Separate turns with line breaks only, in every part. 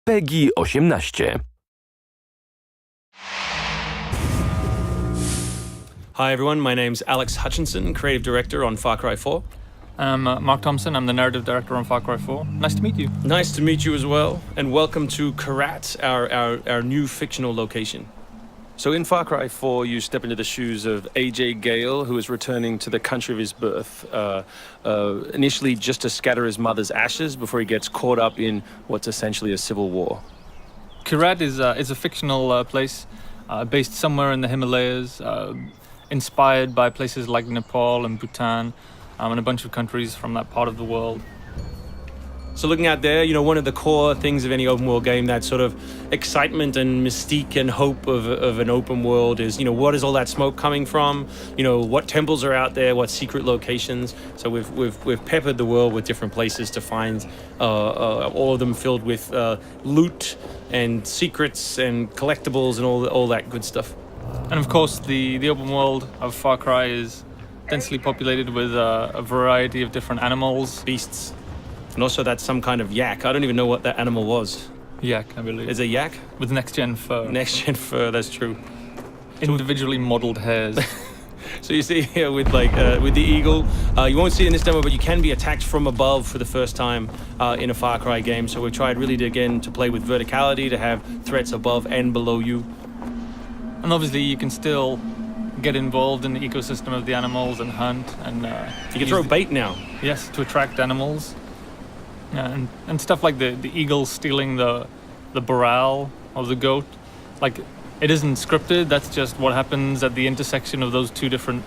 PEGI 18.
Hi everyone, my name's Alex Hutchinson, Creative Director on Far Cry 4.
I'm Mark Thompson, I'm the Narrative Director on Far Cry 4. Nice to meet you.
Nice to meet you as well, and welcome to Kyrat, our new fictional location. So in Far Cry 4, you step into the shoes of AJ Gale, who is returning to the country of his birth, initially just to scatter his mother's ashes before he gets caught up in what's essentially a civil war.
Kyrat is a fictional place based somewhere in the Himalayas, inspired by places like Nepal and Bhutan, and a bunch of countries from that part of the world.
So looking out there, one of the core things of any open world game, that sort of excitement and mystique and hope of an open world is, what is all that smoke coming from? What temples are out there? What secret locations? So we've peppered the world with different places to find, all of them filled with loot and secrets and collectibles and all that good stuff.
And of course, the open world of Far Cry is densely populated with a variety of different animals,
beasts. And also that's some kind of yak. I don't even know what that animal was.
Yak, I believe.
Is it yak?
With next-gen fur.
Next-gen fur, that's true.
Individually modeled hairs.
So you see here with the eagle, you won't see it in this demo, but you can be attacked from above for the first time in a Far Cry game. So we've tried really to play with verticality, to have threats above and below you.
And obviously you can still get involved in the ecosystem of the animals and hunt. And
you can throw bait now.
Yes, to attract animals. Yeah, and stuff like the eagle stealing the morale of the goat. Like, it isn't scripted, that's just what happens at the intersection of those two different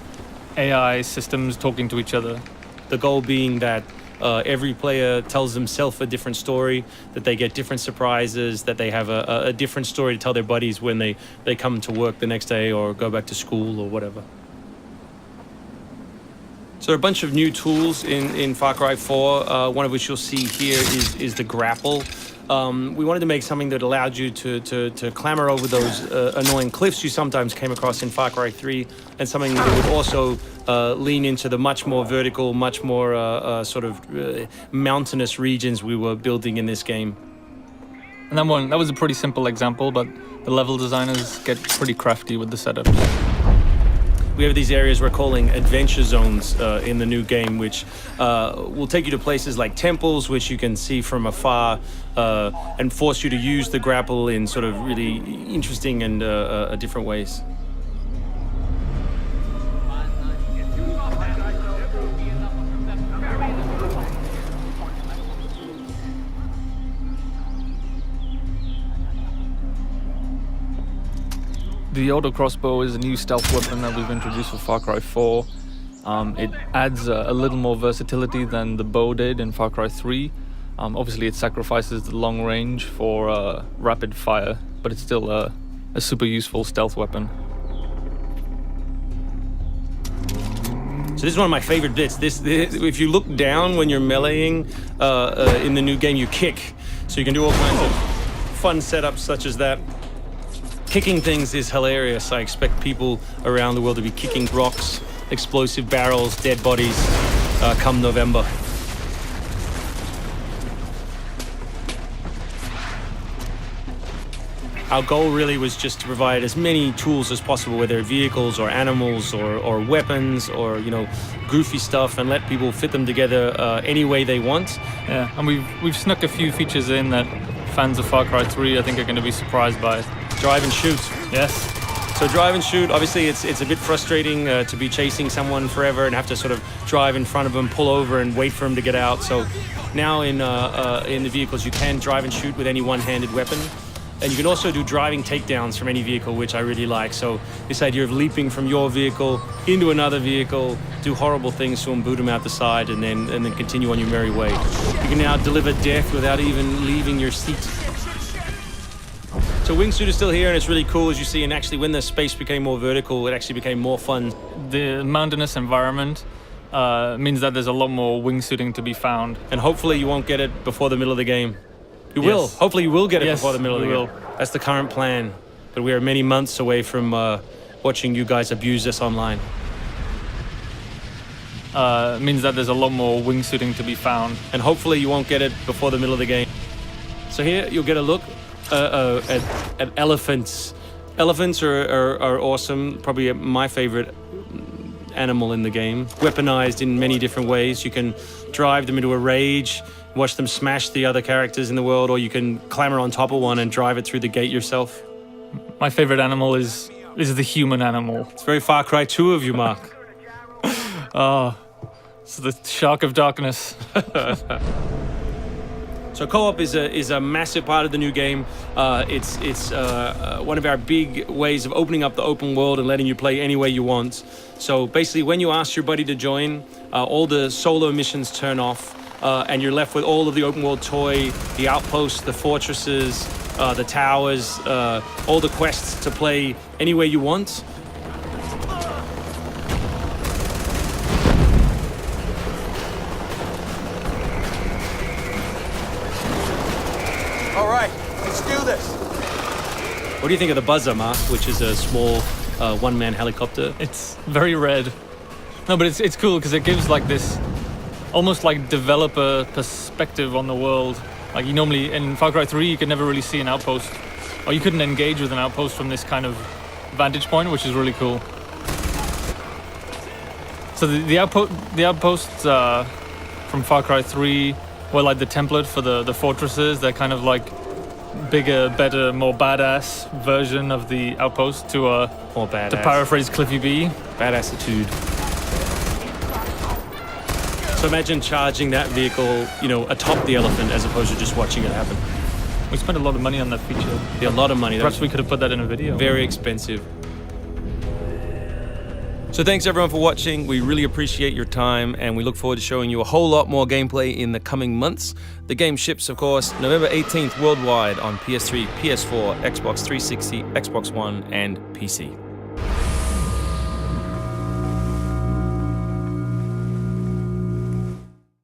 AI systems talking to each other.
The goal being that every player tells themselves a different story, that they get different surprises, that they have a different story to tell their buddies when they come to work the next day or go back to school or whatever. So there are a bunch of new tools in Far Cry 4, one of which you'll see here is the grapple. We wanted to make something that allowed you to clamber over those annoying cliffs you sometimes came across in Far Cry 3, and something that would also lean into the much more vertical, much more mountainous regions we were building in this game.
And that was a pretty simple example, but the level designers get pretty crafty with the setups.
We have these areas we're calling adventure zones in the new game, which will take you to places like temples, which you can see from afar, and force you to use the grapple in sort of really interesting and different ways.
The auto crossbow is a new stealth weapon that we've introduced for Far Cry 4. It adds a little more versatility than the bow did in Far Cry 3. Obviously it sacrifices the long range for rapid fire, but it's still a super useful stealth weapon.
So this is one of my favorite bits. This if you look down when you're meleeing in the new game, you kick. So you can do all kinds of fun setups such as that. Kicking things is hilarious. I expect people around the world to be kicking rocks, explosive barrels, dead bodies come November. Our goal really was just to provide as many tools as possible, whether vehicles or animals or weapons or goofy stuff, and let people fit them together any way they want.
Yeah, and we've snuck a few features in that fans of Far Cry 3 I think are going to be surprised by.
Drive and shoot.
Yes.
So drive and shoot, obviously it's a bit frustrating to be chasing someone forever and have to sort of drive in front of them, pull over and wait for them to get out. So now in the vehicles you can drive and shoot with any one-handed weapon. And you can also do driving takedowns from any vehicle, which I really like. So this idea of leaping from your vehicle into another vehicle, do horrible things to them, boot them out the side, and then continue on your merry way. You can now deliver death without even leaving your seat. So Wingsuit is still here, and it's really cool, as you see, and actually when the space became more vertical, it actually became more fun.
The mountainous environment means that there's a lot more wingsuiting to be found.
And hopefully you won't get it before the middle of the game. You will. Hopefully you will get it before the middle of the game. That's the current plan. But we are many months away from watching you guys abuse this online.
Means that there's a lot more wingsuiting to be found.
And hopefully you won't get it before the middle of the game. So here you'll get a look at elephants. Elephants are awesome. Probably my favorite animal in the game. Weaponized in many different ways. You can drive them into a rage, watch them smash the other characters in the world, or you can clamber on top of one and drive it through the gate yourself.
My favorite animal is the human animal.
It's very Far Cry 2 of you, Mark.
It's the Shark of Darkness.
So co-op is a massive part of the new game. It's one of our big ways of opening up the open world and letting you play any way you want. So basically, when you ask your buddy to join, all the solo missions turn off, and you're left with all of the open world toy, the outposts, the fortresses, the towers, all the quests to play any way you want.
All right, let's do this.
What do you think of the Buzzer, Mark, which is a small one-man helicopter?
It's very red. No, but it's cool because it gives like this almost like developer perspective on the world. Like you normally in Far Cry 3 you could never really see an outpost, or you couldn't engage with an outpost from this kind of vantage point, which is really cool. So the outposts from Far Cry 3 were like the template for the fortresses. They're kind of like bigger, better, more badass version of the outpost to
More badass.
to paraphrase Cliffy B.
Badassitude. So imagine charging that vehicle, atop the elephant as opposed to just watching it happen.
We spent a lot of money on that feature.
A lot of money. That
Perhaps
was
we could have put that in a video.
very expensive. So thanks everyone for watching. We really appreciate your time, and we look forward to showing you a whole lot more gameplay in the coming months. The game ships, of course, November 18th worldwide on PS3, PS4, Xbox 360, Xbox One, and PC.